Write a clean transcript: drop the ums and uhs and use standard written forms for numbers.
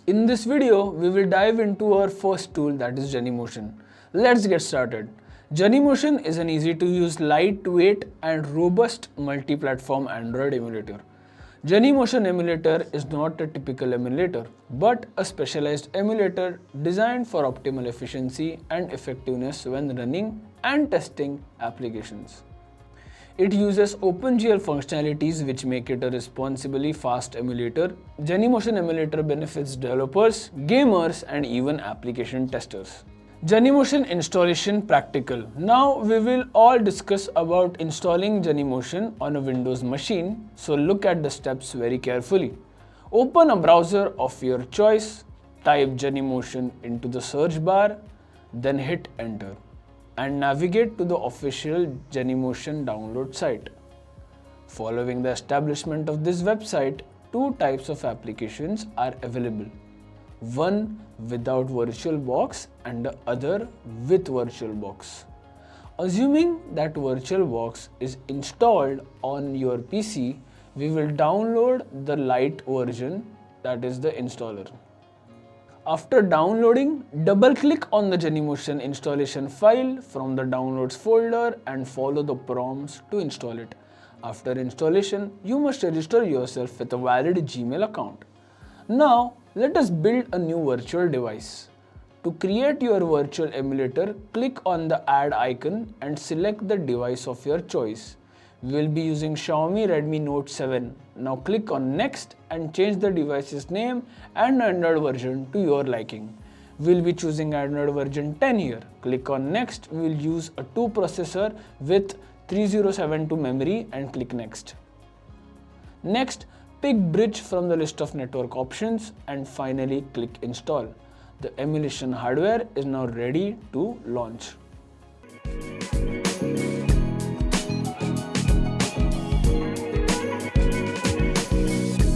In this video, we will dive into our first tool, that is Genymotion. Let's get started. Genymotion is an easy to use, lightweight and robust multi-platform Android emulator. Genymotion emulator is not a typical emulator, but a specialized emulator designed for optimal efficiency and effectiveness when running and testing applications. It uses OpenGL functionalities which make it a responsibly fast emulator. Genymotion emulator benefits developers, gamers, and even application testers. Genymotion installation practical. Now we will all discuss about installing Genymotion on a Windows machine, so look at the steps very carefully. Open a browser of your choice, type Genymotion into the search bar, then hit enter and navigate to the official Genymotion download site. Following the establishment of this website, two types of applications are available. One without VirtualBox and the other with VirtualBox. Assuming that VirtualBox is installed on your PC, we will download the light version, that is the installer. After downloading, double-click on the Genymotion installation file from the downloads folder and follow the prompts to install it. After installation, you must register yourself with a valid Gmail account. Now, let us build a new virtual device. To create your virtual emulator, click on the add icon and select the device of your choice. We will be using Xiaomi Redmi Note 7. Now click on next and change the device's name and Android version to your liking. We will be choosing Android version 10 here. Click on next. We will use a 2 processor with 3072 memory and click next. Next, pick bridge from the list of network options and finally click install. The emulation hardware is now ready to launch.